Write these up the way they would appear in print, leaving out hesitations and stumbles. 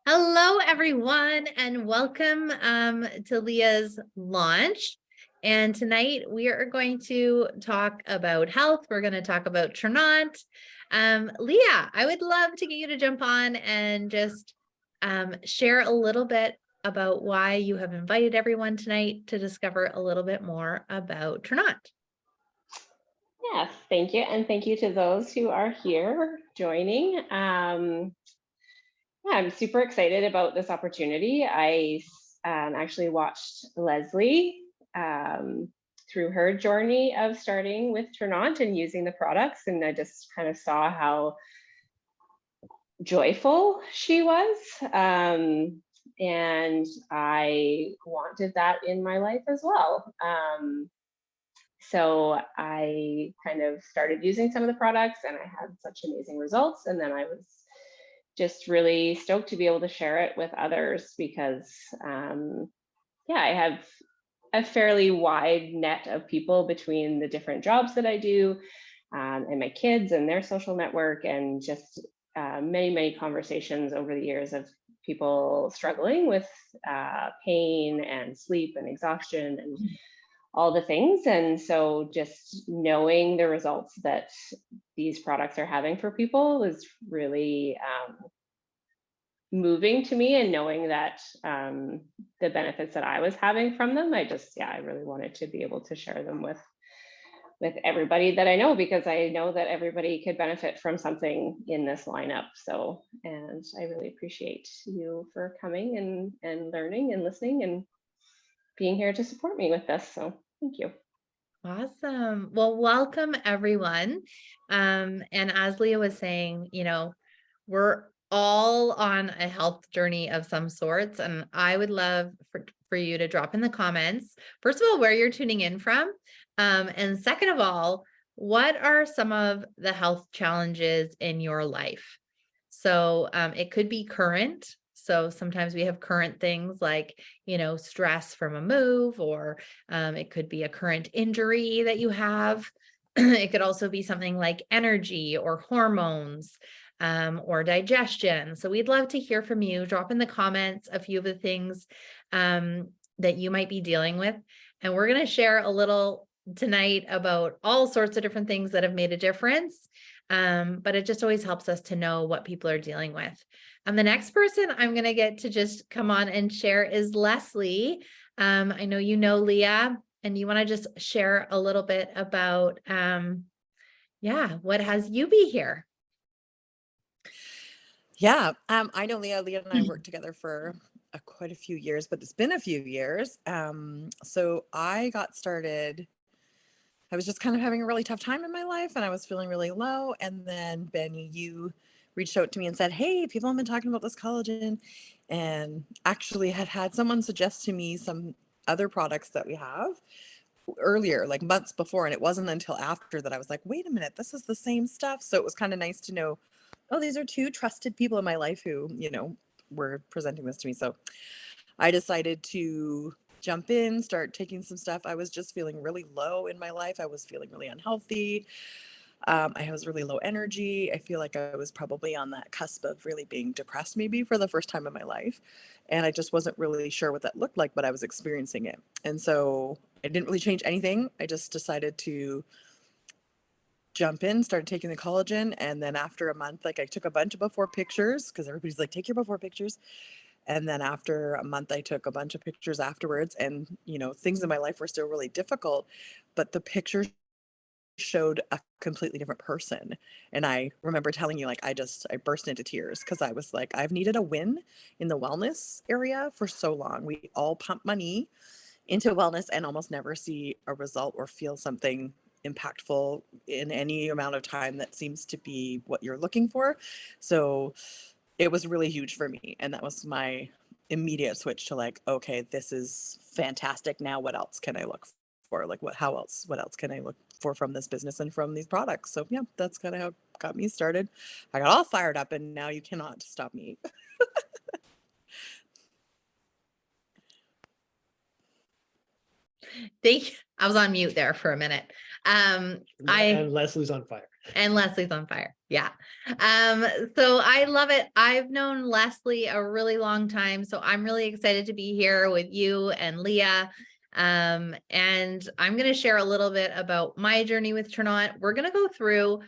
Hello, everyone, and welcome to Leah's launch. And tonight we are going to talk about health. We're going to talk about Tranont. Leah, I would love to get you to jump on and just share a little bit about why you have invited everyone tonight to discover a little bit more about Tranont. Yes, thank you. And thank you to those who are here joining. Yeah, I'm super excited about this opportunity. I actually watched Leslie um, through her journey of starting with Tranont and using the products. And I just kind of saw how joyful she was. And I wanted that in my life as well. So I kind of started using some of the products and I had such amazing results. And then I was just really stoked to be able to share it with others because, yeah, I have a fairly wide net of people between the different jobs that I do and my kids and their social network, and just many conversations over the years of people struggling with pain and sleep and exhaustion and all the things. And so just knowing the results that these products are having for people was really moving to me, and knowing that the benefits that I was having from them, I really wanted to be able to share them with everybody that I know, because I know that everybody could benefit from something in this lineup. So, and I really appreciate you for coming and learning and listening and being here to support me with this. So thank you. Awesome. Well, welcome everyone. And as Leah was saying, we're all on a health journey of some sorts. And I would love for you to drop in the comments, first of all, where you're tuning in from. And second of all, what are some of the health challenges in your life? So it could be current. So sometimes we have current things like, stress from a move, or it could be a current injury that you have. It could also be something like energy or hormones, or digestion. So we'd love to hear from you. Drop in the comments a few of the things that you might be dealing with. And we're going to share a little tonight about all sorts of different things that have made a difference. But it just always helps us to know what people are dealing with. And the next person I'm going to get to just come on and share is Leslie. I know you know Leah, and you want to just share a little bit about, what has you be here? Yeah, I know Leah. Leah and I worked together for quite a few years, but it's been a few years. So I got started. I was just kind of having a really tough time in my life, and I was feeling really low. And then Benny, you reached out to me and said, "Hey, people have been talking about this collagen," and actually had someone suggest to me some other products that we have earlier, like months before. And it wasn't until after that I was like, wait a minute, this is the same stuff. So it was kind of nice to know, oh, these are two trusted people in my life who, were presenting this to me. So I decided to jump in, start taking some stuff. I was just feeling really low in my life. I was feeling really unhealthy. I was really low energy. I feel like I was probably on that cusp of really being depressed, maybe for the first time in my life. And I just wasn't really sure what that looked like, but I was experiencing it. And so I didn't really change anything. I just decided to jump in, started taking the collagen. And then after a month, like I took a bunch of before pictures because everybody's like, take your before pictures. And then after a month, I took a bunch of pictures afterwards. And, things in my life were still really difficult, but the pictures showed a completely different person. And I remember telling you, like, I burst into tears because I was like, I've needed a win in the wellness area for so long. We all pump money into wellness and almost never see a result or feel something impactful in any amount of time that seems to be what you're looking for. So it was really huge for me. And that was my immediate switch to like, okay, this is fantastic. Now what else can I look for? Like what else can I look for from this business and from these products? So yeah, that's kind of how it got me started. I got all fired up and now you cannot stop me. I was on mute there for a minute. I And Leslie's on fire. And Leslie's on fire. Yeah. So I love it. I've known Leslie a really long time, so I'm really excited to be here with you and Leah. And I'm going to share a little bit about my journey with Tranont. We're going to go through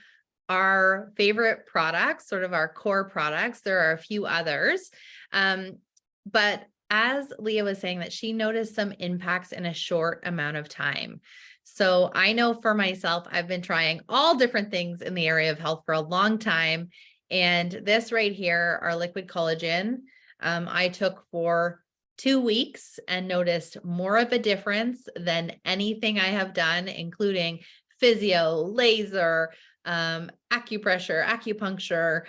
our favorite products, sort of our core products. There are a few others. But as Leah was saying, that she noticed some impacts in a short amount of time. So I know for myself, I've been trying all different things in the area of health for a long time. And this right here, our liquid collagen, I took for 2 weeks and noticed more of a difference than anything I have done, including physio, laser, acupressure, acupuncture,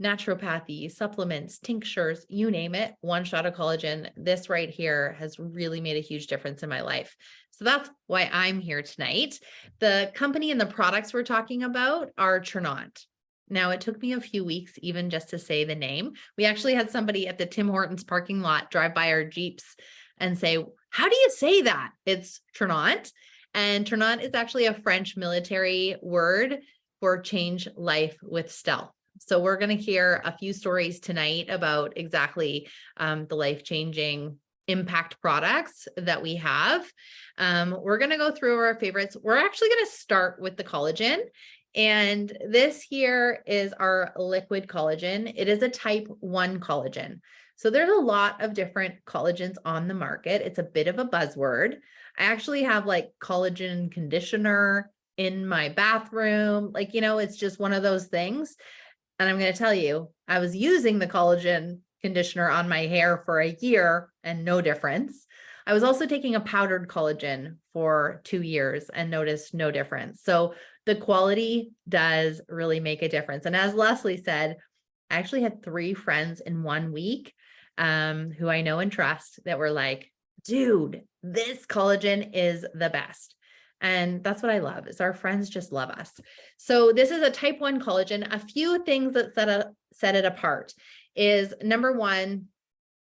naturopathy, supplements, tinctures, you name it, one shot of collagen. This right here has really made a huge difference in my life. So that's why I'm here tonight. The company and the products we're talking about are Tranont. Now, it took me a few weeks even just to say the name. We actually had somebody at the Tim Hortons parking lot drive by our Jeeps and say, how do you say that? It's Tranont. And Tranont is actually a French military word for change life with stealth. So we're going to hear a few stories tonight about exactly the life-changing impact products that we have. We're going to go through our favorites. We're actually going to start with the collagen. And this here is our liquid collagen. It is a type 1 collagen. So there's a lot of different collagens on the market. It's a bit of a buzzword. I actually have like collagen conditioner in my bathroom. Like, it's just one of those things. And I'm going to tell you, I was using the collagen conditioner on my hair for a year and no difference. I was also taking a powdered collagen for 2 years and noticed no difference. So the quality does really make a difference. And as Leslie said, I actually had 3 friends in 1 week who I know and trust that were like, dude, this collagen is the best. And that's what I love, is our friends just love us. So this is a type 1 collagen. A few things that set it apart is, number one,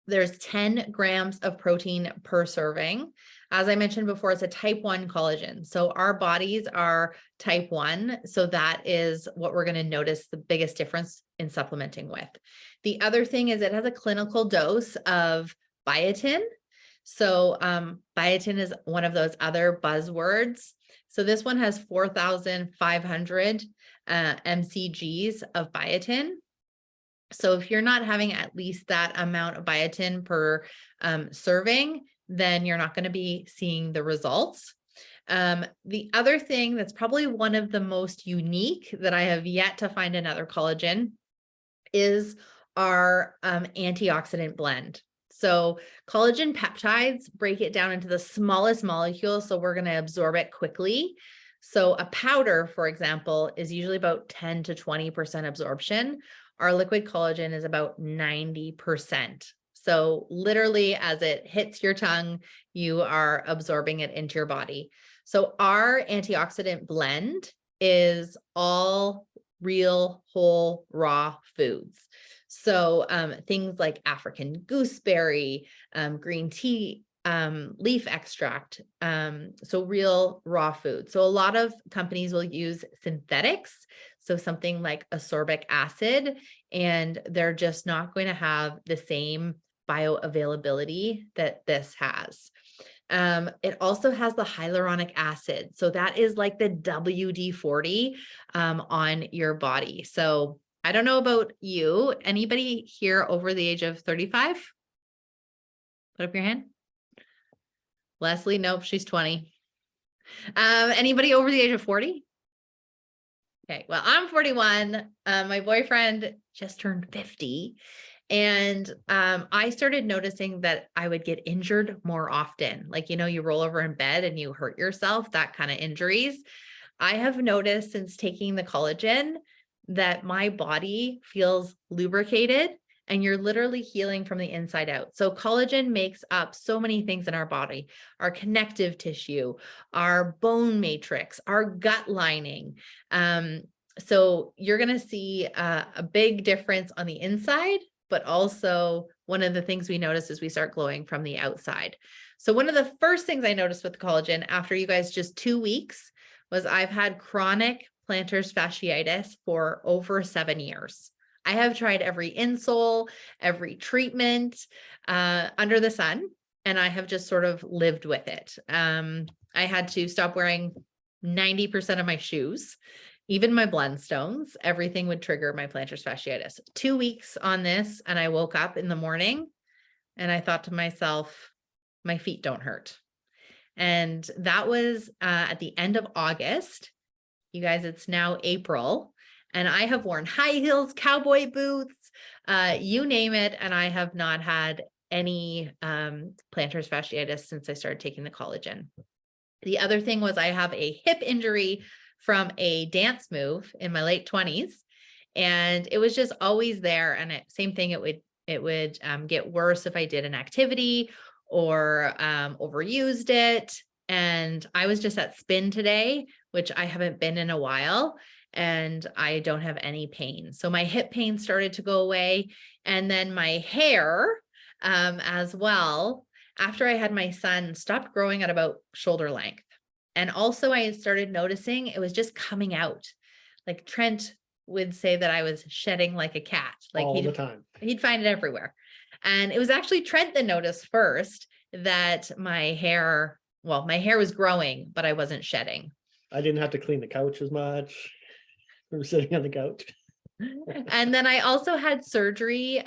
there's 10 grams of protein per serving. As I mentioned before, it's a type 1 collagen. So our bodies are type 1. So that is what we're going to notice the biggest difference in supplementing with. The other thing is it has a clinical dose of biotin. So biotin is one of those other buzzwords. So this one has 4,500 mcgs of biotin. So if you're not having at least that amount of biotin per serving, then you're not going to be seeing the results. The other thing that's probably one of the most unique that I have yet to find another collagen is our antioxidant blend. So collagen peptides break it down into the smallest molecule, so we're going to absorb it quickly. So a powder, for example, is usually about 10 to 20% absorption. Our liquid collagen is about 90%. So literally, as it hits your tongue, you are absorbing it into your body. So our antioxidant blend is all real, whole, raw foods. So things like African gooseberry, green tea, leaf extract, so real raw food. So a lot of companies will use synthetics, so something like ascorbic acid, and they're just not going to have the same bioavailability that this has. It also has the hyaluronic acid. So that is like the WD-40 on your body. So I don't know about you. Anybody here over the age of 35? Put up your hand. Leslie, nope, she's 20. Anybody over the age of 40? Okay, well, I'm 41. My boyfriend just turned 50. And I started noticing that I would get injured more often. Like, you roll over in bed and you hurt yourself, that kind of injuries. I have noticed since taking the collagen that my body feels lubricated and you're literally healing from the inside out. So collagen makes up so many things in our body, our connective tissue, our bone matrix, our gut lining. So you're going to see a big difference on the inside but also one of the things we notice is we start glowing from the outside. So one of the first things I noticed with the collagen after you guys just 2 weeks was I've had chronic plantar fasciitis for over 7 years. I have tried every insole, every treatment under the sun, and I have just sort of lived with it. I had to stop wearing 90% of my shoes, even my Blundstones. Everything would trigger my plantar fasciitis. 2 weeks on this, and I woke up in the morning and I thought to myself, my feet don't hurt. And that was at the end of August. You guys, it's now April, and I have worn high heels, cowboy boots, you name it, and I have not had any plantar fasciitis since I started taking the collagen. The other thing was I have a hip injury from a dance move in my late 20s, and it was just always there. And same thing, it would get worse if I did an activity or overused it. And I was just at spin today, which I haven't been in a while, and I don't have any pain. So my hip pain started to go away. And then my hair as well, after I had my son, stopped growing at about shoulder length. And also I had started noticing it was just coming out. Like Trent would say that I was shedding like a cat. Like all the time. He'd find it everywhere. And it was actually Trent that noticed first that my hair was growing, but I wasn't shedding. I didn't have to clean the couch as much. We were sitting on the couch. And then I also had surgery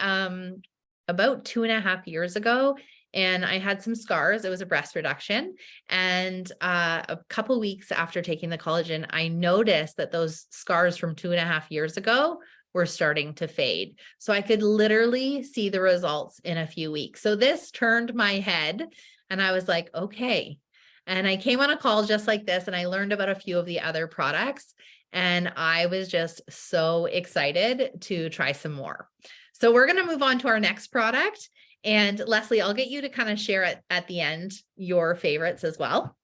about 2.5 years ago, and I had some scars. It was a breast reduction. And a couple weeks after taking the collagen, I noticed that those scars from 2.5 years ago were starting to fade. So I could literally see the results in a few weeks. So this turned my head and I was like, okay. And I came on a call just like this and I learned about a few of the other products. And I was just so excited to try some more. So we're going to move on to our next product. And Leslie, I'll get you to kind of share at the end your favorites as well.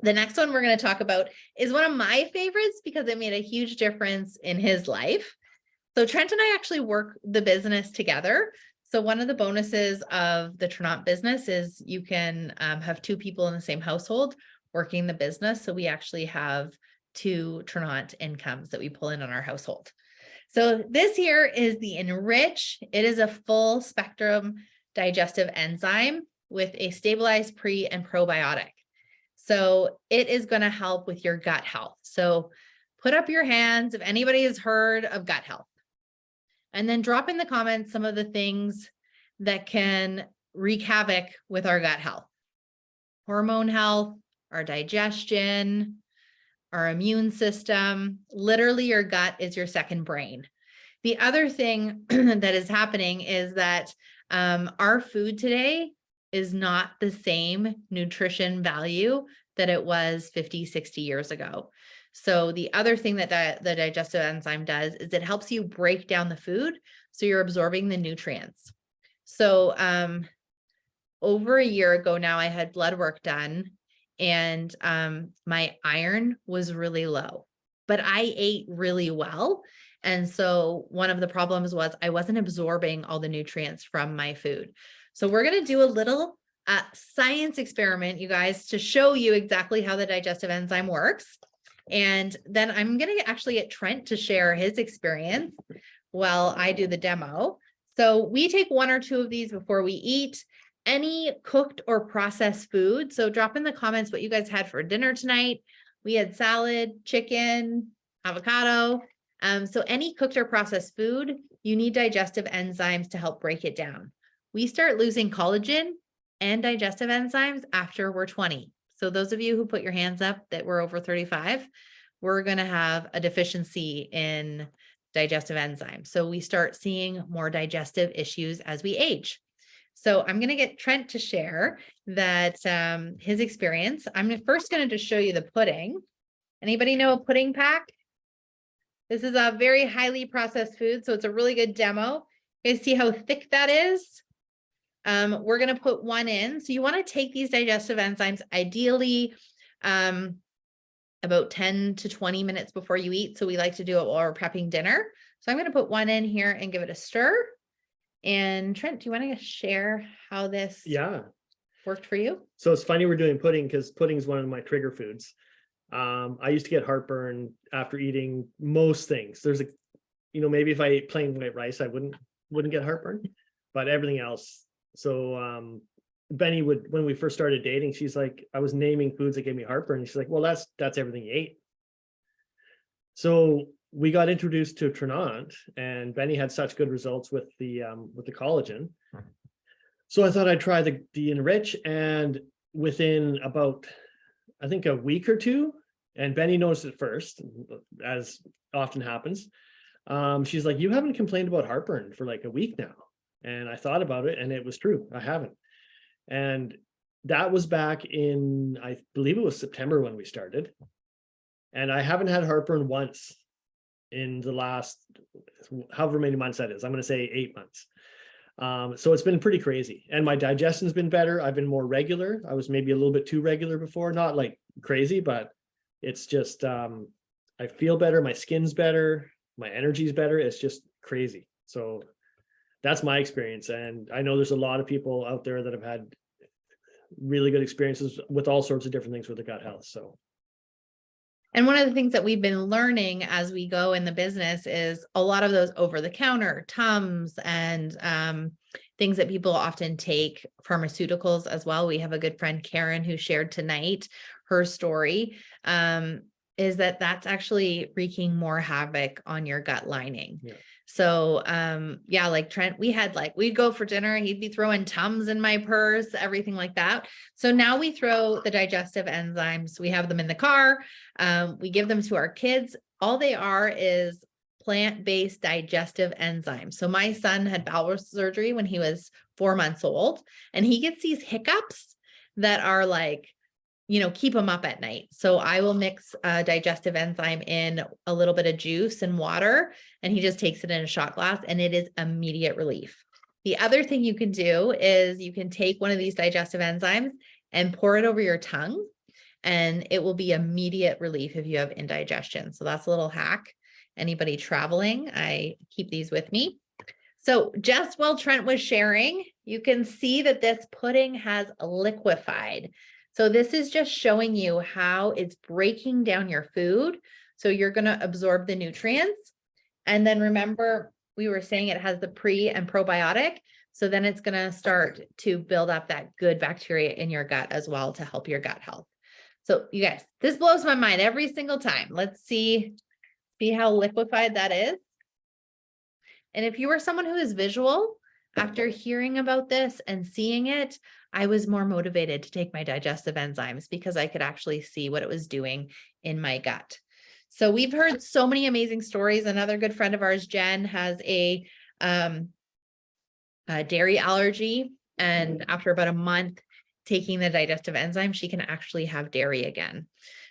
The next one we're going to talk about is one of my favorites because it made a huge difference in his life. So Trent and I actually work the business together. So one of the bonuses of the Tranont business is you can have 2 people in the same household working the business. So we actually have 2 Tranont incomes that we pull in on our household. So this here is the Enrich. It is a full spectrum digestive enzyme with a stabilized pre and probiotic. So it is going to help with your gut health. So put up your hands if anybody has heard of gut health. And then drop in the comments some of the things that can wreak havoc with our gut health. Hormone health, our digestion, our immune system. Literally, your gut is your second brain. The other thing that is happening is that our food today is not the same nutrition value that it was 50, 60 years ago. So the other thing that the digestive enzyme does is it helps you break down the food so you're absorbing the nutrients. So over a year ago now, I had blood work done and my iron was really low, but I ate really well. And so one of the problems was I wasn't absorbing all the nutrients from my food. So we're going to do a little science experiment, you guys, to show you exactly how the digestive enzyme works. And then I'm going to actually get Trent to share his experience while I do the demo. So we take 1 or 2 of these before we eat any cooked or processed food. So drop in the comments what you guys had for dinner tonight. We had salad, chicken, avocado. So any cooked or processed food, you need digestive enzymes to help break it down. We start losing collagen and digestive enzymes after we're 20. So those of you who put your hands up that were over 35, we're going to have a deficiency in digestive enzymes. So we start seeing more digestive issues as we age. So I'm going to get Trent to share that his experience. I'm first going to just show you the pudding. Anybody know a pudding pack? This is a very highly processed food, so it's a really good demo. You guys see how thick that is? We're going to put 1 in. So you want to take these digestive enzymes ideally about 10 to 20 minutes before you eat. So we like to do it while we're prepping dinner. So I'm going to put 1 in here and give it a stir. And Trent, do you want to share how this Yeah. worked for you? So it's funny we're doing pudding because pudding is one of my trigger foods. I used to get heartburn after eating most things. There's maybe if I ate plain white rice, I wouldn't get heartburn, but everything else. So Benny when we first started dating, she's like, I was naming foods that gave me heartburn. And she's like, well, that's everything you ate. So we got introduced to Tranont, and Benny had such good results with the collagen. So I thought I'd try the Enrich, and within about, I think, a week or two, and Benny noticed it first, as often happens. She's like, you haven't complained about heartburn for like a week now. And I thought about it, and it was true. I haven't. And that was back in, I believe it was September when we started. And I haven't had heartburn once in the last however many months that is. I'm going to say 8 months. So it's been pretty crazy, and my digestion's been better. I've been more regular. I was maybe a little bit too regular before, not like crazy, but it's just, I feel better. My skin's better. My energy's better. It's just crazy. So that's my experience. And I know there's a lot of people out there that have had really good experiences with all sorts of different things with their gut health. So. And one of the things that we've been learning as we go in the business is a lot of those over-the-counter Tums and things that people often take, pharmaceuticals as well. We have a good friend, Karen, who shared tonight her story, is that's actually wreaking more havoc on your gut lining. Yeah. So yeah, like Trent, we'd go for dinner, he'd be throwing Tums in my purse, everything like that. So now we throw the digestive enzymes, we have them in the car, we give them to our kids. All they are is plant-based digestive enzymes. So my son had bowel surgery when he was 4 months old, and he gets these hiccups that are like, keep them up at night. So I will mix a digestive enzyme in a little bit of juice and water, and he just takes it in a shot glass, and it is immediate relief. The other thing you can do is you can take one of these digestive enzymes and pour it over your tongue, and it will be immediate relief if you have indigestion. So that's a little hack. Anybody traveling, I keep these with me. So just while Trent was sharing, you can see that this pudding has liquefied. So this is just showing you how it's breaking down your food. So you're going to absorb the nutrients. And then remember, we were saying it has the pre and probiotic. So then it's going to start to build up that good bacteria in your gut as well to help your gut health. So you guys, this blows my mind every single time. Let's see how liquefied that is. And if you are someone who is visual, after hearing about this and seeing it, I was more motivated to take my digestive enzymes because I could actually see what it was doing in my gut. So we've heard so many amazing stories. Another good friend of ours, Jen, has a dairy allergy. And after about a month taking the digestive enzyme, she can actually have dairy again.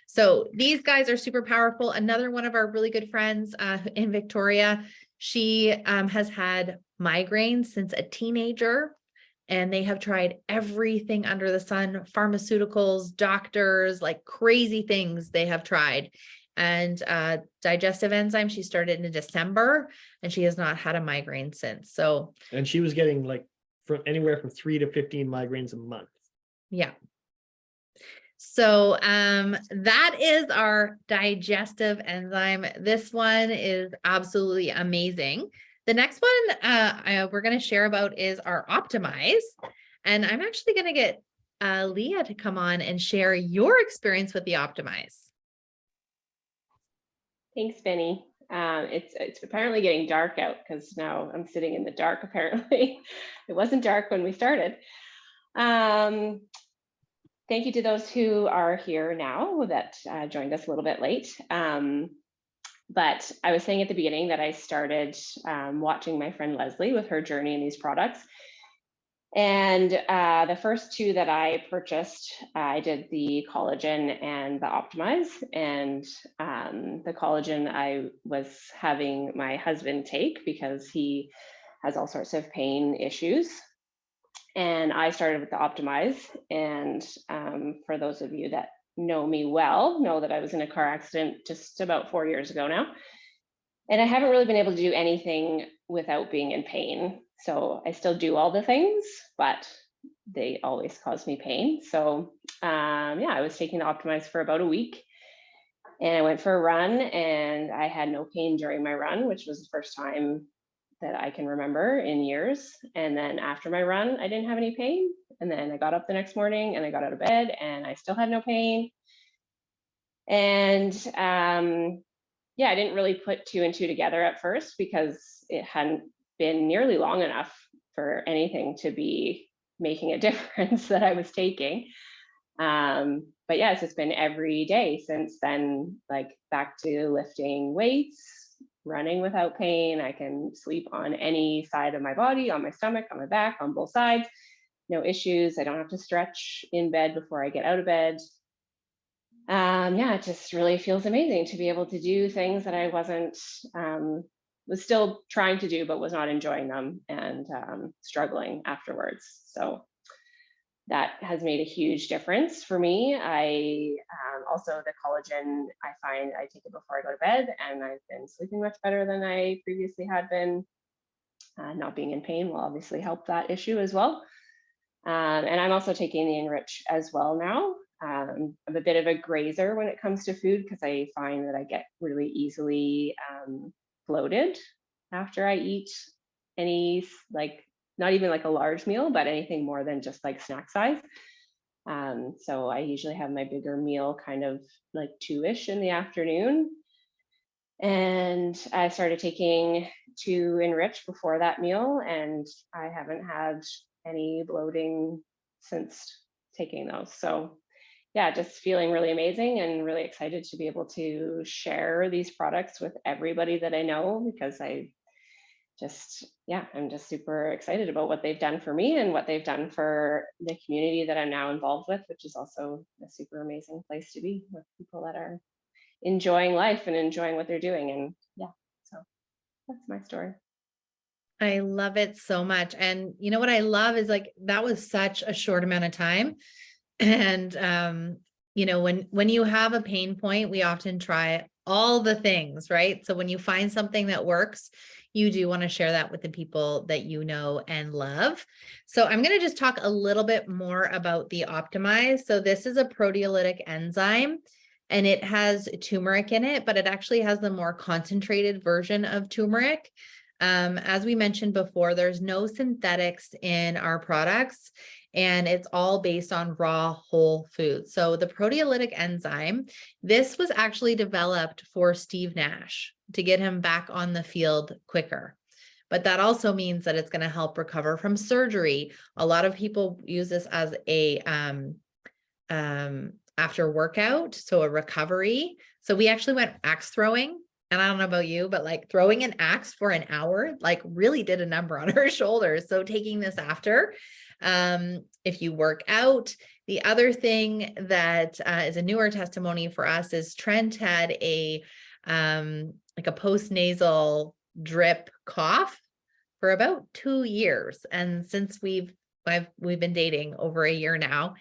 So these guys are super powerful. Another one of our really good friends in Victoria, she has had migraines since a teenager, and they have tried everything under the sun, pharmaceuticals, doctors, like crazy things they have tried. And digestive enzyme, she started in December, and she has not had a migraine since. So, and she was getting like anywhere from 3 to 15 migraines a month. Yeah. So that is our digestive enzyme. This one is absolutely amazing. The next one we're going to share about is our Optimize. And I'm actually going to get Leah to come on and share your experience with the Optimize. Thanks, Benny. It's apparently getting dark out because now I'm sitting in the dark, apparently. It wasn't dark when we started. Thank you to those who are here now that joined us a little bit late. But I was saying at the beginning that I started watching my friend Leslie with her journey in these products. And the first two that I purchased, I did the collagen and the Optimize. And the collagen I was having my husband take because he has all sorts of pain issues. And I started with the Optimize. And for those of you that know me well, know that I was in a car accident just about 4 years ago now. And I haven't really been able to do anything without being in pain. So I still do all the things, but they always cause me pain. So yeah, I was taking the Optimize for about a week, and I went for a run, and I had no pain during my run, which was the first time that I can remember in years. And then after my run, I didn't have any pain. And then I got up the next morning and I got out of bed and I still had no pain. And yeah, I didn't really put two and two together at first because it hadn't been nearly long enough for anything to be making a difference that I was taking. But yeah, it's just been every day since then, like back to lifting weights, running without pain. I can sleep on any side of my body, on my stomach, on my back, on both sides. No issues. I don't have to stretch in bed before I get out of bed. Yeah, it just really feels amazing to be able to do things that I was still trying to do, but was not enjoying them, and struggling afterwards. So that has made a huge difference for me. I also, the collagen, I find I take it before I go to bed, and I've been sleeping much better than I previously had been. Not being in pain will obviously help that issue as well. And I'm also taking the Enrich as well now. I'm a bit of a grazer when it comes to food because I find that I get really easily bloated after I eat any, like, not even like a large meal, but anything more than just like snack size. So I usually have my bigger meal kind of like 2-ish in the afternoon. And I started taking 2 Enrich before that meal, and I haven't had any bloating since taking those. So yeah, just feeling really amazing and really excited to be able to share these products with everybody that I know, because I'm just super excited about what they've done for me and what they've done for the community that I'm now involved with, which is also a super amazing place to be, with people that are enjoying life and enjoying what they're doing. And yeah, so that's my story. I love it so much. And you know what I love is, like, that was such a short amount of time. And you know, when you have a pain point, we often try all the things, right? So when you find something that works, you do want to share that with the people that you know and love. So I'm going to just talk a little bit more about the Optimize. So this is a proteolytic enzyme, and it has turmeric in it, but it actually has the more concentrated version of turmeric. As we mentioned before, there's no synthetics in our products, and it's all based on raw whole foods. So the proteolytic enzyme, this was actually developed for Steve Nash to get him back on the field quicker. But that also means that it's going to help recover from surgery. A lot of people use this as a after workout, so a recovery. So we actually went axe throwing. And I don't know about you, but like throwing an axe for an hour, like really did a number on her shoulders. So taking this after, if you work out. The other thing that is a newer testimony for us is Trent had a like a post-nasal drip cough for about 2 years. And since we've been dating over a year now,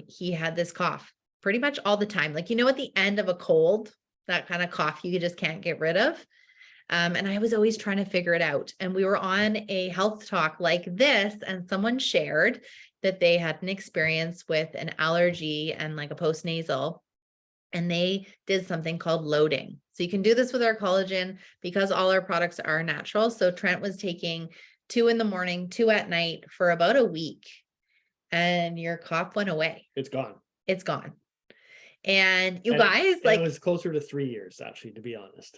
he had this cough pretty much all the time. Like, you know, at the end of a cold, that kind of cough you just can't get rid of. And I was always trying to figure it out. And we were on a health talk like this, and someone shared that they had an experience with an allergy and like a postnasal, and they did something called loading. So you can do this with our collagen because all our products are natural. So Trent was taking 2 in the morning, 2 at night for about a week, and your cough went away. It's gone. It's gone. And you And guys, it like, was closer to 3 years, actually, to be honest.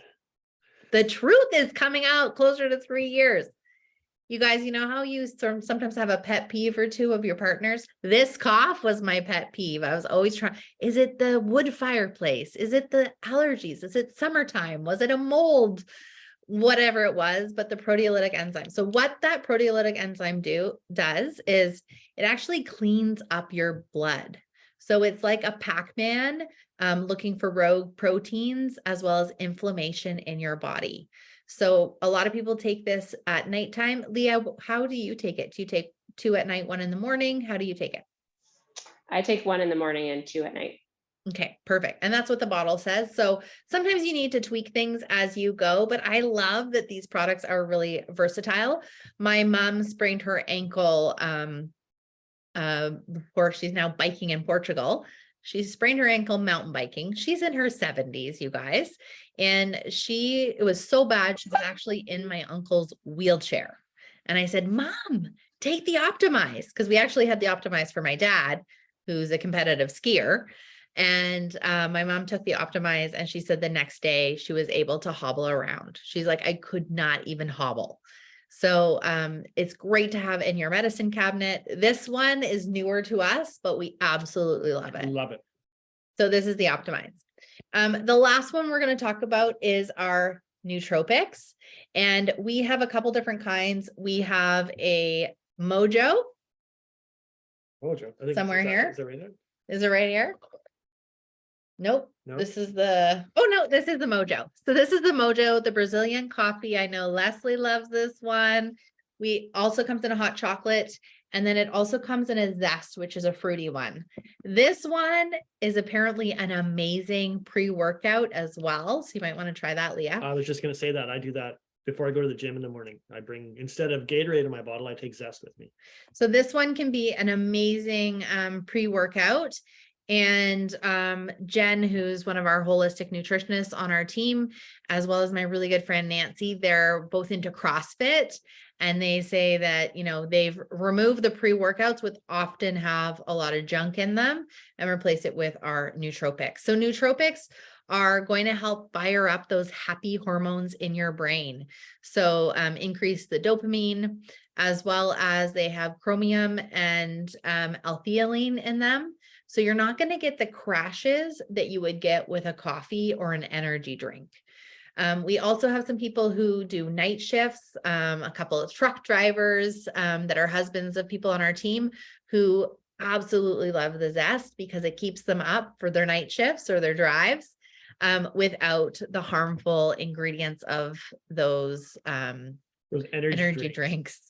the truth is coming out closer to 3 years. You guys, you know how you sometimes have a pet peeve or two of your partners? This cough was my pet peeve. I was always trying, is it the wood fireplace? Is it the allergies? Is it summertime? Was it a mold? Whatever it was, but the proteolytic enzyme. So what that proteolytic enzyme does is it actually cleans up your blood. So it's like a Pac-Man looking for rogue proteins as well as inflammation in your body. So a lot of people take this at nighttime. Leah, how do you take it? Do you take 2 at night, 1 in the morning? How do you take it? I take 1 in the morning and 2 at night. Okay, perfect. And that's what the bottle says. So sometimes you need to tweak things as you go, but I love that these products are really versatile. My mom sprained her ankle before. She's now biking in Portugal. She sprained her ankle mountain biking. She's in her 70s, you guys. And it was so bad, she was actually in my uncle's wheelchair. And I said, Mom, take the Optimize, because we actually had the Optimize for my dad, who's a competitive skier. And my mom took the Optimize, and she said the next day she was able to hobble around. She's like, I could not even hobble. So it's great to have in your medicine cabinet. This one is newer to us, but we absolutely love it. Love it. So this is the Optimize. The last one we're going to talk about is our nootropics. And we have a couple different kinds. We have a Mojo. Mojo. I think Somewhere here. Is it right there? Is it right here? Nope. No. This is the Mojo. So this is the Mojo, the Brazilian coffee. I know Leslie loves this one. We also comes in a hot chocolate, and then it also comes in a zest, which is a fruity one. This one is apparently an amazing pre-workout as well. So you might want to try that, Leah. I was just going to say that I do that before I go to the gym in the morning. I bring, instead of Gatorade in my bottle, I take zest with me. So this one can be an amazing pre-workout. And Jen, who's one of our holistic nutritionists on our team, as well as my really good friend Nancy, they're both into CrossFit. And they say that, they've removed the pre-workouts, which often have a lot of junk in them, and replace it with our nootropics. So nootropics are going to help fire up those happy hormones in your brain. So increase the dopamine, as well as they have chromium and L-theanine in them. So you're not going to get the crashes that you would get with a coffee or an energy drink. We also have some people who do night shifts, a couple of truck drivers that are husbands of people on our team who absolutely love the zest because it keeps them up for their night shifts or their drives without the harmful ingredients of those energy drinks.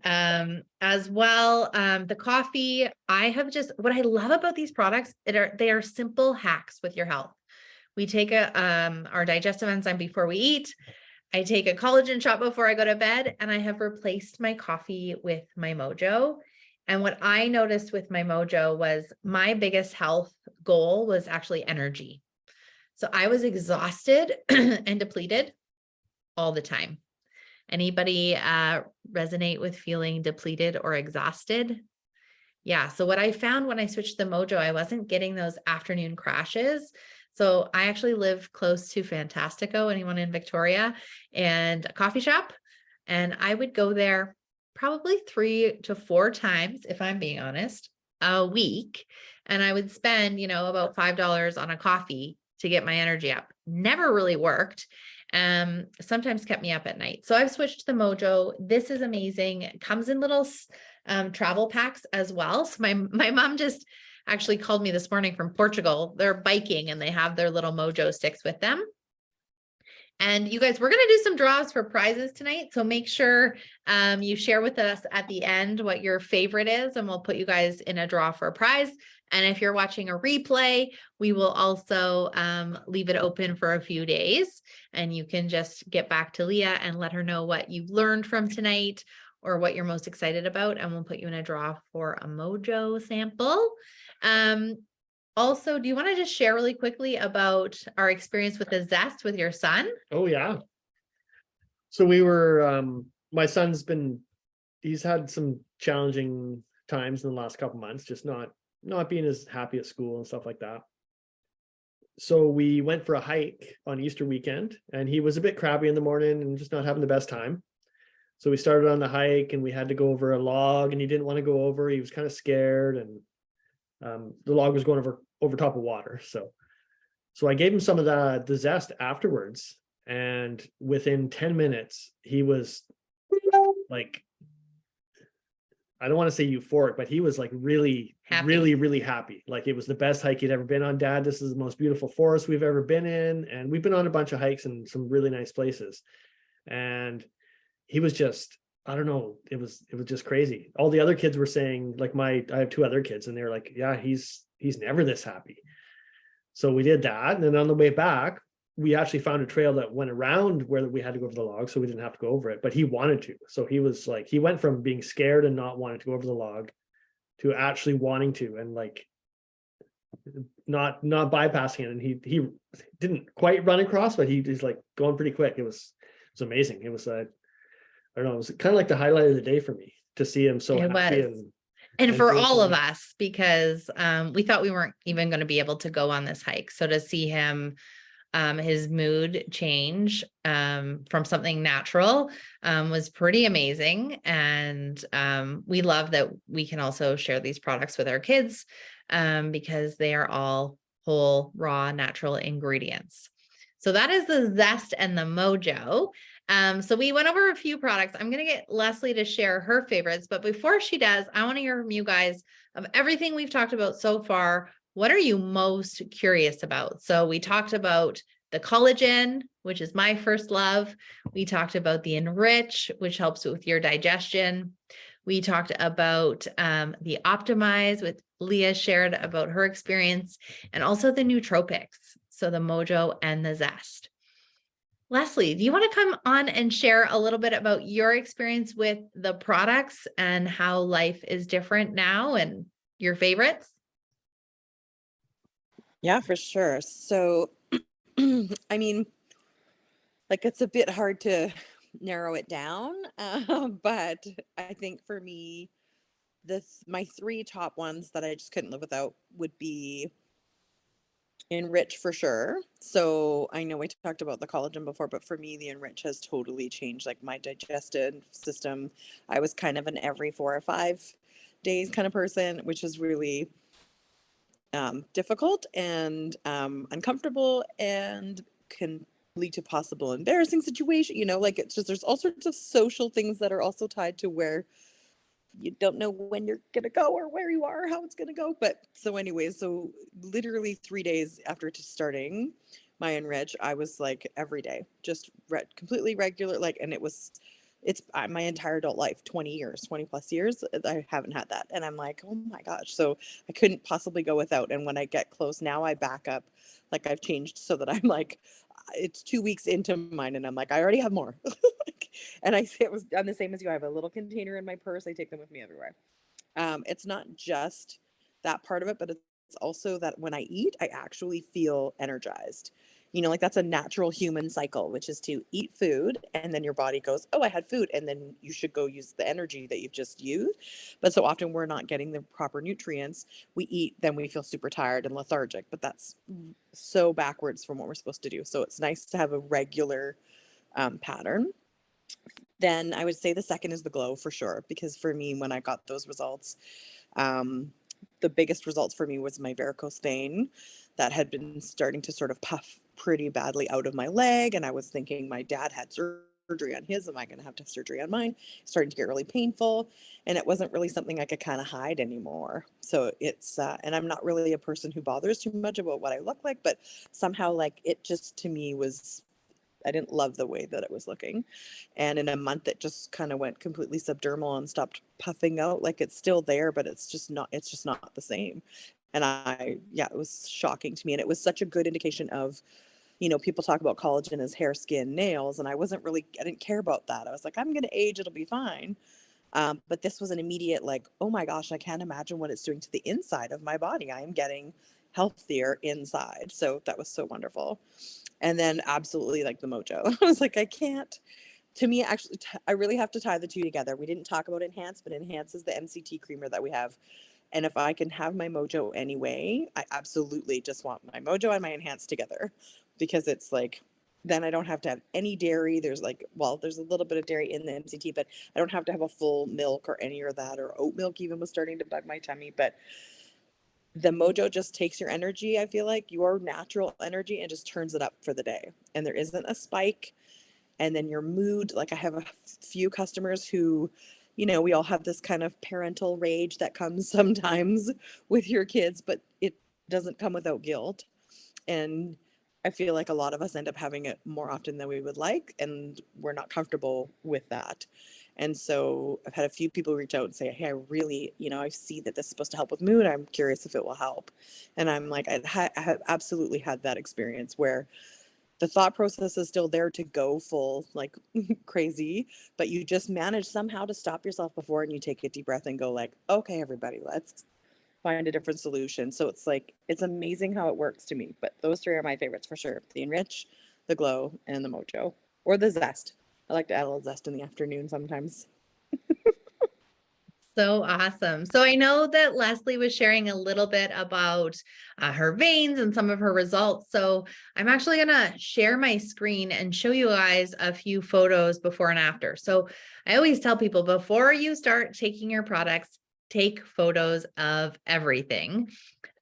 As well, the coffee, what I love about these products, they are simple hacks with your health. We take our digestive enzyme before we eat. I take a collagen shot before I go to bed, and I have replaced my coffee with my Mojo. And what I noticed with my Mojo was my biggest health goal was actually energy. So I was exhausted and depleted all the time. Anybody resonate with feeling depleted or exhausted? Yeah. So what I found when I switched to the Mojo, I wasn't getting those afternoon crashes. So I actually live close to Fantastico, anyone in Victoria, and a coffee shop. And I would go there probably 3 to 4 times, if I'm being honest, a week. And I would spend, about $5 on a coffee to get my energy up. Never really worked. Sometimes kept me up at night. So I've switched to the Mojo. This is amazing. It comes in little travel packs as well. So my mom just actually called me this morning from Portugal. They're biking and they have their little Mojo sticks with them. And you guys, we're going to do some draws for prizes tonight. So make sure you share with us at the end what your favorite is, and we'll put you guys in a draw for a prize. And if you're watching a replay, we will also leave it open for a few days, and you can just get back to Leah and let her know what you've learned from tonight or what you're most excited about. And we'll put you in a draw for a Mojo sample. Also, do you want to just share really quickly about our experience with the zest with your son? Oh yeah. So we were, my son's he's had some challenging times in the last couple months, just not being as happy at school and stuff like that. So we went for a hike on Easter weekend, and he was a bit crabby in the morning and just not having the best time. So we started on the hike, and we had to go over a log, and he didn't want to go over. He was kind of scared, and the log was going over top of water. So I gave him some of the zest afterwards, and within 10 minutes, he was like, I don't want to say euphoric, but he was like really happy. really happy. Like it was the best hike he'd ever been on. Dad, this is the most beautiful forest we've ever been in. And we've been on a bunch of hikes in some really nice places. And he was just, I don't know, it was just crazy. All the other kids were saying, like I have 2 other kids, and they were like, yeah, he's never this happy. So we did that. And then on the way back, we actually found a trail that went around where we had to go over the log, so we didn't have to go over it, but he wanted to. So he was like, he went from being scared and not wanting to go over the log to actually wanting to, and like not bypassing it. And he didn't quite run across, but he's like going pretty quick. It was amazing. It was I don't know, it was kind of like the highlight of the day for me to see him so It happy was. And and for doing all of something. us, because we thought we weren't even going to be able to go on this hike. So to see him, his mood change from something natural was pretty amazing. And we love that we can also share these products with our kids because they are all whole, raw, natural ingredients. So that is the Zest and the Mojo. So we went over a few products. I'm going to get Leslie to share her favorites, but before she does, I want to hear from you guys of everything we've talked about so far. What are you most curious about? So we talked about the collagen, which is my first love. We talked about the Enrich, which helps with your digestion. We talked about the Optimize, with Leah shared about her experience, and also the nootropics. So the Mojo and the Zest. Leslie, do you want to come on and share a little bit about your experience with the products and how life is different now and your favorites? Yeah, for sure. So, I mean, like it's a bit hard to narrow it down, but I think for me, my three top ones that I just couldn't live without would be Enrich for sure. So I know we talked about the collagen before, but for me, the Enrich has totally changed like my digestive system. I was kind of an every 4 or 5 days kind of person, which is really difficult and uncomfortable and can lead to possible embarrassing situation. Like it's just there's all sorts of social things that are also tied to where you don't know when you're gonna go or where you are or how it's gonna go. But so anyways, so literally 3 days after starting my Enrich, I was like every day, just completely regular, like, and it's my entire adult life, 20 years, 20 plus years, I haven't had that. And I'm like, oh my gosh. So I couldn't possibly go without. And when I get close now, I back up, like I've changed so that I'm like, it's 2 weeks into mine and I'm like, I already have more. And I'm the same as you. I have a little container in my purse. I take them with me everywhere. It's not just that part of it, but it's also that when I eat, I actually feel energized. Like that's a natural human cycle, which is to eat food and then your body goes, oh, I had food. And then you should go use the energy that you've just used. But so often we're not getting the proper nutrients. We eat, then we feel super tired and lethargic, but that's so backwards from what we're supposed to do. So it's nice to have a regular pattern. Then I would say the second is the glow for sure, because for me, when I got those results, the biggest results for me was my varicose vein that had been starting to sort of puff pretty badly out of my leg. And I was thinking my dad had surgery on his. Am I going to have surgery on mine? Starting to get really painful. And it wasn't really something I could kind of hide anymore. So it's, and I'm not really a person who bothers too much about what I look like, but somehow like it just to me was, I didn't love the way that it was looking. And in a month, it just kind of went completely subdermal and stopped puffing out. Like it's still there, but it's just not the same. And yeah, it was shocking to me. And it was such a good indication of, people talk about collagen as hair, skin, nails. And I didn't care about that. I was like, I'm going to age, it'll be fine. But this was an immediate like, oh my gosh, I can't imagine what it's doing to the inside of my body. I am getting healthier inside. So that was so wonderful. And then absolutely like the Mojo. I was like, I can't. To me, actually, I really have to tie the two together. We didn't talk about Enhance, but Enhance is the MCT creamer that we have. And if I can have my Mojo anyway, I absolutely just want my Mojo and my Enhance together, because it's like, then I don't have to have any dairy. There's there's a little bit of dairy in the MCT, but I don't have to have a full milk or any of that, or oat milk even was starting to bug my tummy. But the Mojo just takes your energy, I feel like your natural energy, and just turns it up for the day. And there isn't a spike. And then your mood, like I have a few customers who, we all have this kind of parental rage that comes sometimes with your kids, but it doesn't come without guilt. And I feel like a lot of us end up having it more often than we would like, and we're not comfortable with that. And so I've had a few people reach out and say, hey, I really, I see that this is supposed to help with mood. I'm curious if it will help. And I'm like, I have absolutely had that experience where the thought process is still there to go full like crazy, but you just manage somehow to stop yourself before, and you take a deep breath and go like, okay, everybody, let's find a different solution. So it's like, it's amazing how it works to me. But those three are my favorites for sure: the Enrich, the Glow, and the Mojo, or the Zest. I like to add a little zest in the afternoon sometimes. So awesome. So I know that Leslie was sharing a little bit about her veins and some of her results. So I'm actually going to share my screen and show you guys a few photos before and after. So I always tell people, before you start taking your products, take photos of everything,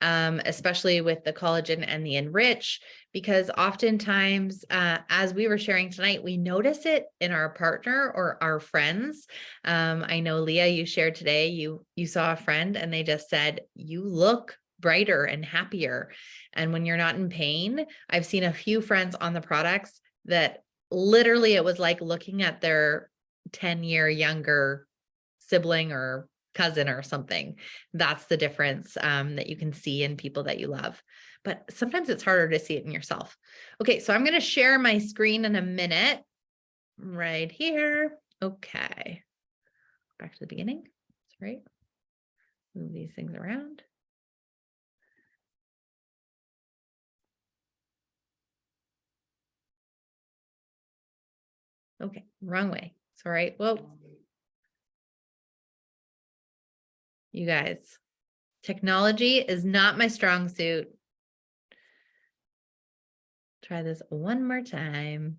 especially with the collagen and the Enrich, because oftentimes, as we were sharing tonight, we notice it in our partner or our friends. I know, Leah, you shared today, you saw a friend and they just said, you look brighter and happier. And when you're not in pain, I've seen a few friends on the products that literally it was like looking at their 10-year younger sibling or cousin or something. That's the difference that you can see in people that you love. But sometimes it's harder to see it in yourself. Okay, so I'm going to share my screen in a minute right here. Okay. Back to the beginning. That's right. Move these things around. Okay, wrong way. It's all right. Whoa. You guys, technology is not my strong suit. Try this one more time.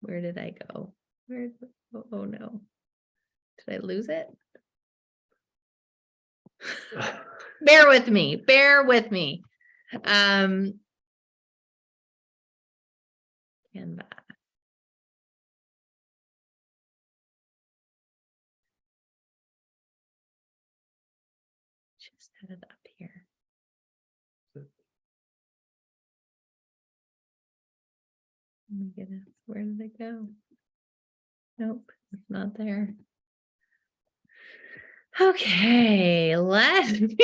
Where did I go? Oh no. Did I lose it? Bear with me. Bear with me. Canva. Just set it up here. Oh my goodness, where did it go? Nope, it's not there. Okay, let me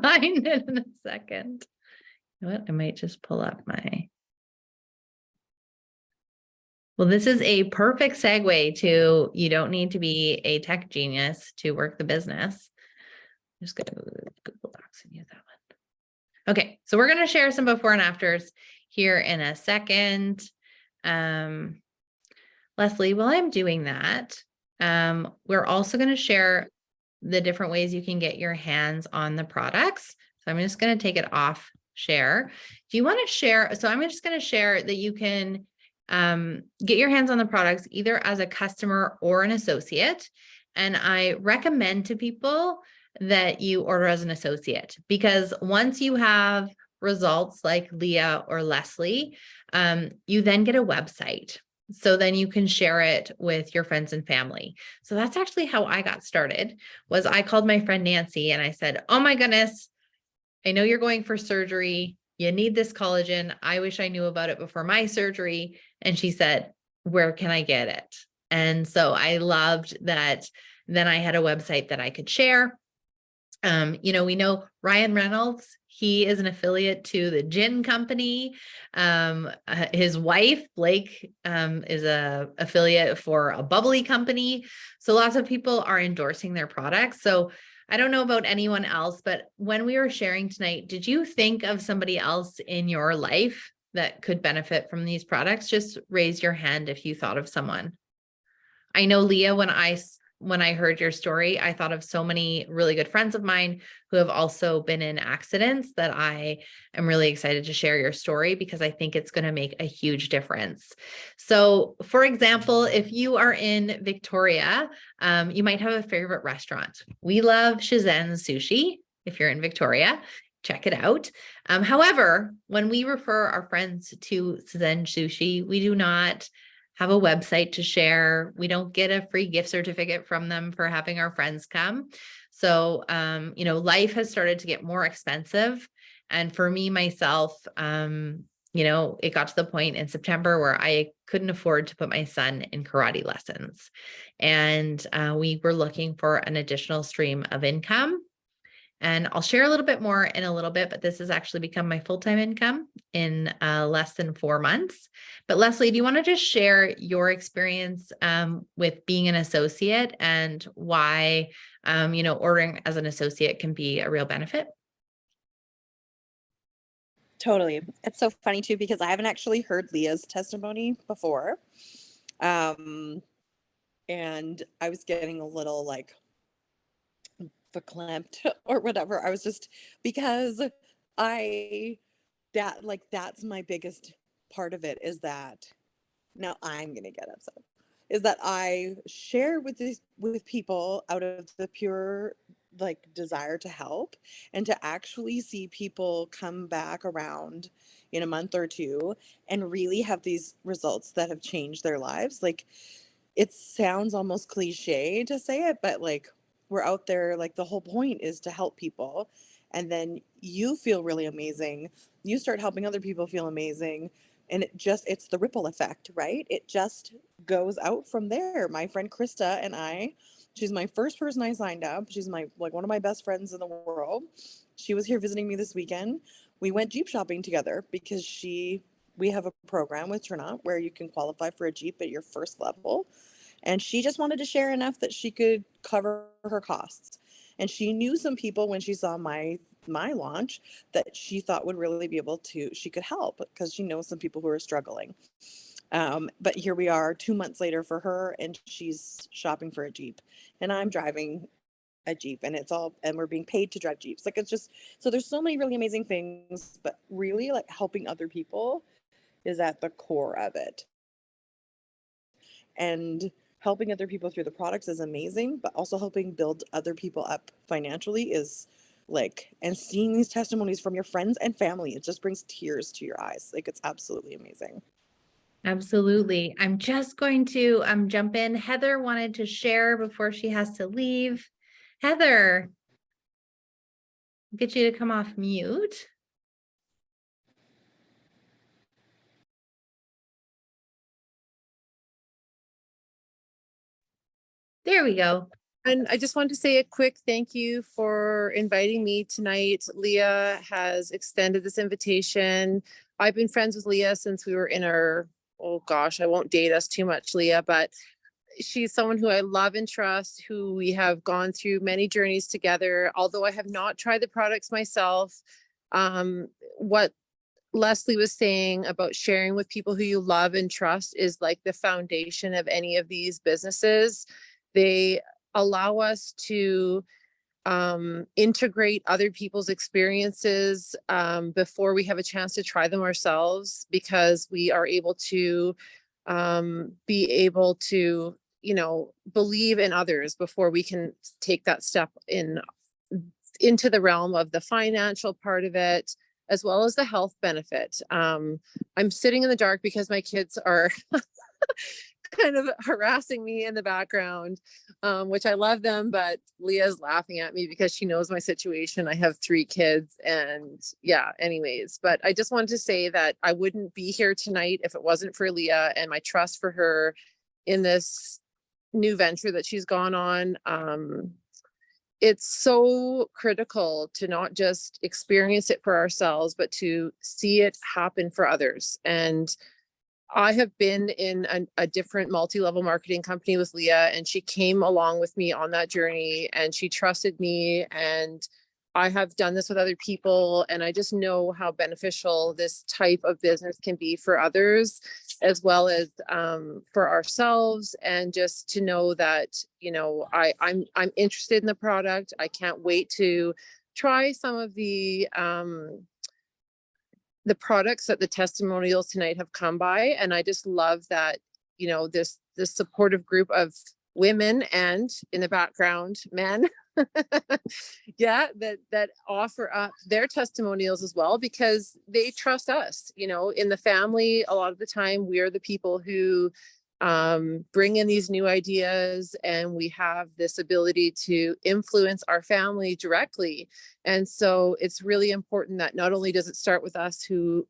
find it in a second. You know what? I might just pull up my. Well, this is a perfect segue to, you don't need to be a tech genius to work the business. I'm just going to Google Docs and use that one. Okay, so we're going to share some before and afters here in a second. Leslie, while I'm doing that, we're also going to share the different ways you can get your hands on the products. So I'm just going to take it off share. Do you want to share? So I'm just going to share that you can get your hands on the products either as a customer or an associate. And I recommend to people that you order as an associate, because once you have results like Leah or Leslie, you then get a website. So then you can share it with your friends and family. So that's actually how I got started. Was I called my friend Nancy and I said, oh my goodness, I know you're going for surgery. You need this collagen. I wish I knew about it before my surgery. And she said, where can I get it? And so I loved that. Then I had a website that I could share. We know Ryan Reynolds, he is an affiliate to the gin company. His wife, Blake, is a affiliate for a bubbly company. So lots of people are endorsing their products. So I don't know about anyone else, but when we were sharing tonight, did you think of somebody else in your life that could benefit from these products? Just raise your hand if you thought of someone. I know, Leah, when I heard your story, I thought of so many really good friends of mine who have also been in accidents that I am really excited to share your story, because I think it's going to make a huge difference. So, for example, if you are in Victoria, you might have a favorite restaurant. We love Shizen Sushi. If you're in Victoria, check it out. However, when we refer our friends to Shizen Sushi, we do not have a website to share. We don't get a free gift certificate from them for having our friends come. So, life has started to get more expensive. And for me, myself, it got to the point in September where I couldn't afford to put my son in karate lessons. And we were looking for an additional stream of income. And I'll share a little bit more in a little bit, but this has actually become my full-time income in less than 4 months. But Leslie, do you want to just share your experience with being an associate and why, ordering as an associate can be a real benefit? Totally. It's so funny too, because I haven't actually heard Leah's testimony before. And I was getting a little like verklempt or whatever. I was just, because that's my biggest part of it, is that now I'm gonna get upset, is that I share with people out of the pure like desire to help, and to actually see people come back around in a month or two and really have these results that have changed their lives. Like, it sounds almost cliche to say it, but like, we're out there, like the whole point is to help people, and then you feel really amazing, you start helping other people feel amazing, and it's the ripple effect, right? It just goes out from there. My friend Krista and I, she's my first person I signed up. She's my like one of my best friends in the world. She was here visiting me this weekend. We went Jeep shopping together because we have a program with Tranont where you can qualify for a Jeep at your first level. And she just wanted to share enough that she could cover her costs. And she knew some people when she saw my launch that she thought would really be able to, she could help because she knows some people who are struggling. But here we are 2 months later for her, and she's shopping for a Jeep, and I'm driving a Jeep, and we're being paid to drive Jeeps. Like, it's just, so there's so many really amazing things, but really like helping other people is at the core of it. And helping other people through the products is amazing, but also helping build other people up financially is like, and seeing these testimonies from your friends and family, it just brings tears to your eyes. Like, it's absolutely amazing. Absolutely. I'm just going to jump in. Heather wanted to share before she has to leave. Heather, get you to come off mute. There we go. And I just wanted to say a quick thank you for inviting me tonight. Leah has extended this invitation. I've been friends with Leah since we were in our, oh gosh, I won't date us too much, Leah, but she's someone who I love and trust, who we have gone through many journeys together. Although I have not tried the products myself, what Leslie was saying about sharing with people who you love and trust is like the foundation of any of these businesses. They allow us to integrate other people's experiences before we have a chance to try them ourselves, because we are able to believe in others before we can take that step into the realm of the financial part of it, as well as the health benefit. I'm sitting in the dark because my kids are kind of harassing me in the background, which I love them, but Leah's laughing at me because she knows my situation. I have 3 kids, and yeah, anyways, but I just wanted to say that I wouldn't be here tonight if it wasn't for Leah and my trust for her in this new venture that she's gone on. It's so critical to not just experience it for ourselves, but to see it happen for others. And I have been in a different multi-level marketing company with Leah, and she came along with me on that journey, and she trusted me, and I have done this with other people, and I just know how beneficial this type of business can be for others, as well as for ourselves. And just to know that, I'm interested in the product. I can't wait to try some of the products that the testimonials tonight have come by. And I just love that, this supportive group of women, and in the background, men, yeah, that offer up their testimonials as well, because they trust us. In the family, a lot of the time we're the people who bring in these new ideas, and we have this ability to influence our family directly. And so it's really important that not only does it start with us who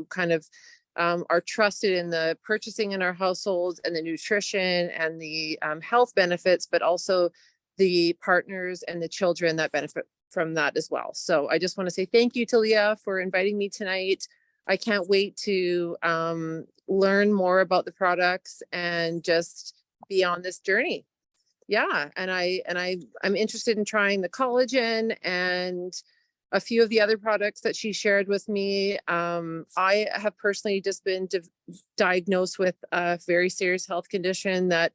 kind of are trusted in the purchasing in our household and the nutrition and the health benefits, but also the partners and the children that benefit from that as well. So I just want to say thank you to Leah for inviting me tonight. I can't wait to learn more about the products and just be on this journey. Yeah, and I'm interested in trying the collagen and a few of the other products that she shared with me. I have personally just been diagnosed with a very serious health condition that,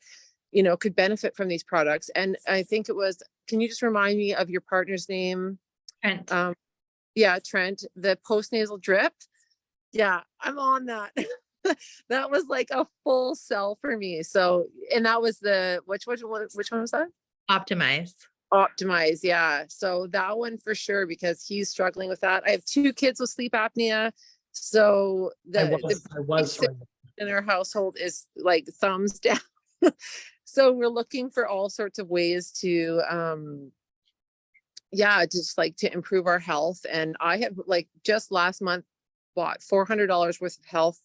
you know, could benefit from these products. And I think it was, can you just remind me of your partner's name? Trent. Yeah, Trent, the postnasal drip. Yeah, I'm on that. That was like a full sell for me. So, and that was the, which one was that? Optimize. Optimize. Yeah. So that one for sure, because he's struggling with that. I have 2 kids with sleep apnea. So I the was struggling. in our household is like thumbs down. So we're looking for all sorts of ways to, yeah, just like to improve our health. And I have like just last month bought $400 worth of health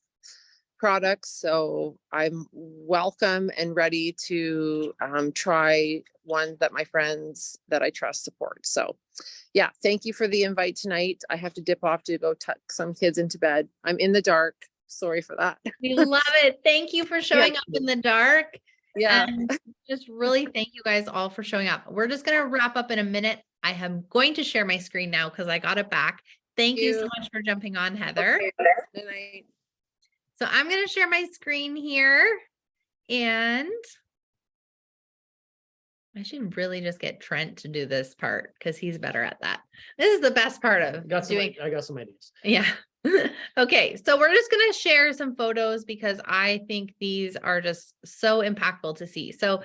products. So I'm welcome and ready to try one that my friends that I trust support. So yeah, thank you for the invite tonight. I have to dip off to go tuck some kids into bed. I'm in the dark. Sorry for that. We love it. Thank you for showing up in the dark. Yeah. And just really thank you guys all for showing up. We're just going to wrap up in a minute. I am going to share my screen now because I got it back. Thank you so much for jumping on, Heather. Okay. Good night. So I'm going to share my screen here, and I should really just get Trent to do this part because he's better at that. This is the best part of doing. I got some ideas. Yeah. Okay. So we're just going to share some photos because I think these are just so impactful to see. So,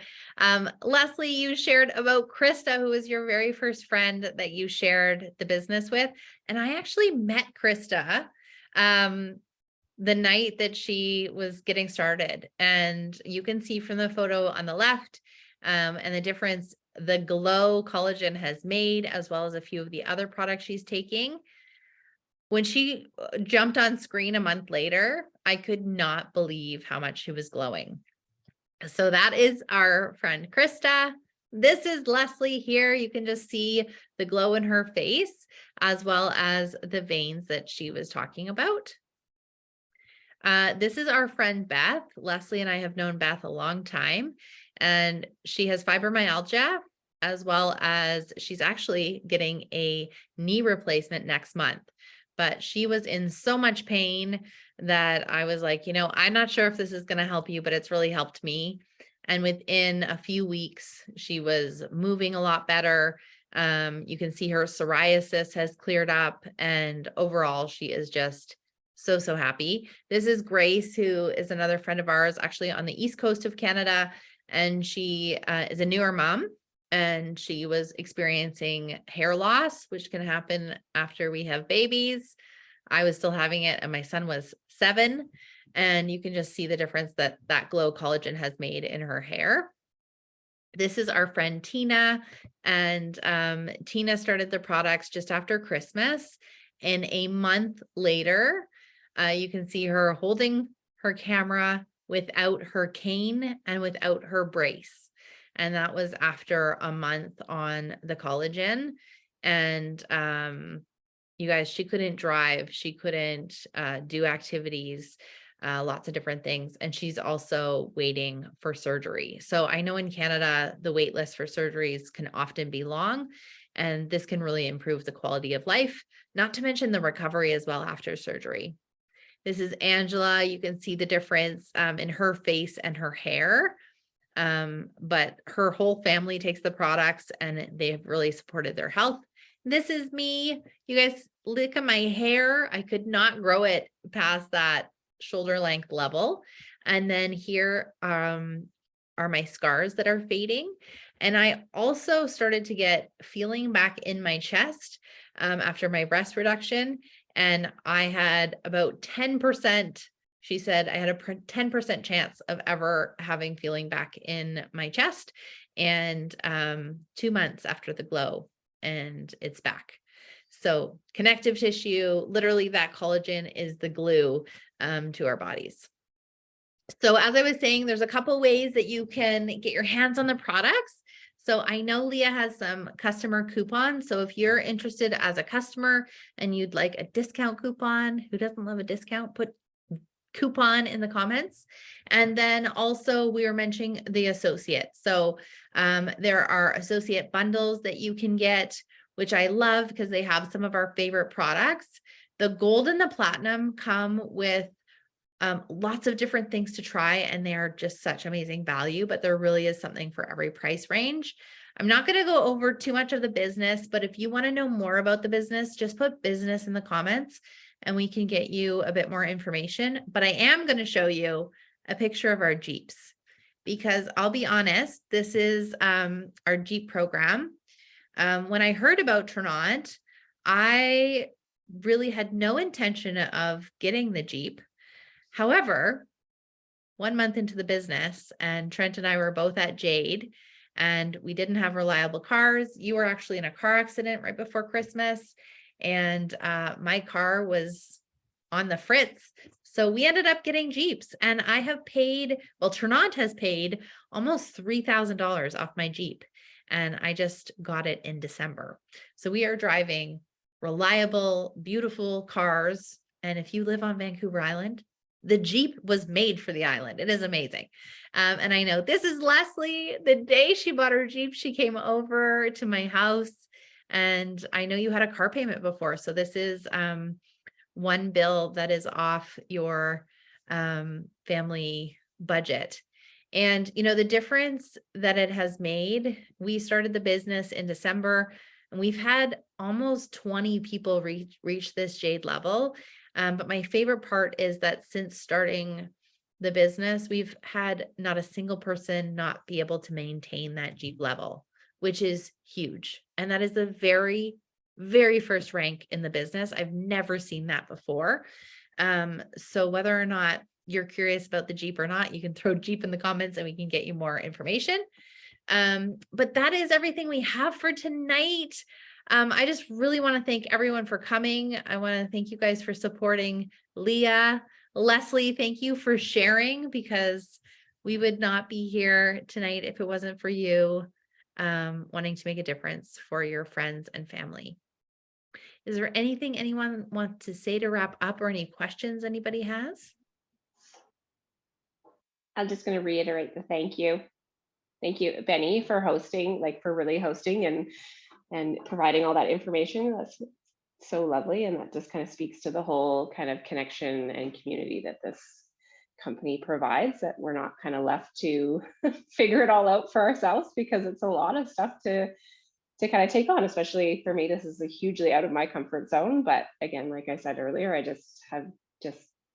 Leslie, you shared about Krista, who was your very first friend that you shared the business with. And I actually met Krista, the night that she was getting started. And you can see from the photo on the left, and the difference the Glow collagen has made, as well as a few of the other products she's taking. When she jumped on screen a month later, I could not believe how much she was glowing. So that is our friend Krista. This is Leslie here. You can just see the glow in her face, as well as the veins that she was talking about. This is our friend Beth. Leslie and I have known Beth a long time, and she has fibromyalgia, as well as she's actually getting a knee replacement next month. But she was in so much pain that I was like, you know, I'm not sure if this is going to help you, but it's really helped me. And within a few weeks, she was moving a lot better. You can see her psoriasis has cleared up, and overall, she is just so happy. This is Grace, who is another friend of ours, actually on the East Coast of Canada. And she is a newer mom, and she was experiencing hair loss, which can happen after we have babies. I was still having it, and my son was 7. And you can just see the difference that that Glow collagen has made in her hair. This is our friend Tina, and Tina started the products just after Christmas. And a month later, you can see her holding her camera without her cane and without her brace. And that was after a month on the collagen. And you guys, she couldn't drive. She couldn't do activities, lots of different things. And she's also waiting for surgery. So I know in Canada, the wait list for surgeries can often be long, and this can really improve the quality of life, not to mention the recovery as well after surgery. This is Angela. You can see the difference in her face and her hair. But her whole family takes the products, and they have really supported their health. This is me. You guys look at my hair. I could not grow it past that shoulder length level. And then here are my scars that are fading. And I also started to get feeling back in my chest after my breast reduction. And I had about 10% She said I had a 10% chance of ever having feeling back in my chest, and 2 months after the glow, and it's back. So connective tissue, literally that collagen is the glue to our bodies. So as I was saying, there's a couple ways that you can get your hands on the products. So I know Leah has some customer coupons. So if you're interested as a customer and you'd like a discount coupon, who doesn't love a discount? Put coupon in the comments. And then also we were mentioning the associate. So there are associate bundles that you can get, which I love because they have some of our favorite products. The gold and the platinum come with lots of different things to try, and they are just such amazing value, but there really is something for every price range. I'm not going to go over too much of the business, but if you want to know more about the business, just put business in the comments and we can get you a bit more information. But I am going to show you a picture of our Jeeps, because I'll be honest, this is our Jeep program. When I heard about Tranont, I really had no intention of getting the Jeep. However, 1 month into the business, and Trent and I were both at Jade, and we didn't have reliable cars. You were actually in a car accident right before Christmas, and my car was on the fritz. So we ended up getting Jeeps, and I have paid, well, Tranont has paid almost $3,000 off my Jeep, and I just got it in December. So we are driving reliable, beautiful cars. And if you live on Vancouver Island, the Jeep was made for the island. It is amazing. And I know this is Leslie. The day she bought her Jeep, she came over to my house, and I know you had a car payment before. So this is one bill that is off your family budget. And, you know, the difference that it has made, we started the business in December, and we've had almost 20 people reach this Jade level. But my favorite part is that since starting the business, we've had not a single person not be able to maintain that Jeep level, which is huge. And that is the very, very first rank in the business. I've never seen that before. So whether or not you're curious about the Jeep or not, you can throw Jeep in the comments and we can get you more information. But that is everything we have for tonight. I just really want to thank everyone for coming. I want to thank you guys for supporting Leah. Leslie, thank you for sharing, because we would not be here tonight if it wasn't for you wanting to make a difference for your friends and family. Is there anything anyone wants to say to wrap up, or any questions anybody has? I'm just going to reiterate the thank you. Thank you, Benny, for hosting, for really hosting and providing all that information. That's so lovely. And that just kind of speaks to the whole kind of connection and community that this company provides, that we're not kind of left to figure it all out for ourselves, because it's a lot of stuff to kind of take on, especially for me. This is hugely out of my comfort zone. But again, like I said earlier, I just have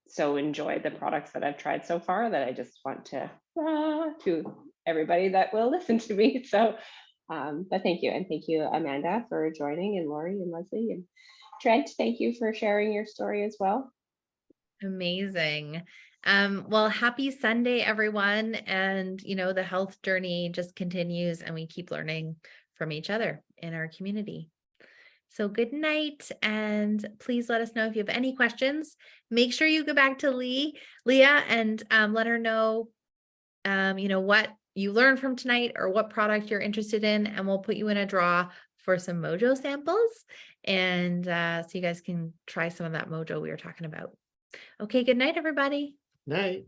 so enjoyed the products that I've tried so far, that I just want to everybody that will listen to me. So, but thank you. And thank you, Amanda, for joining, and Lori and Leslie and Trent. Thank you for sharing your story as well. Amazing. Well, happy Sunday, everyone. And, you know, the health journey just continues, and we keep learning from each other in our community. So good night, and please let us know if you have any questions. Make sure you go back to Leah, and let her know, you know, what you learned from tonight or what product you're interested in, and we'll put you in a draw for some Mojo samples, and so you guys can try some of that Mojo we were talking about. Okay, good night, everybody. Night.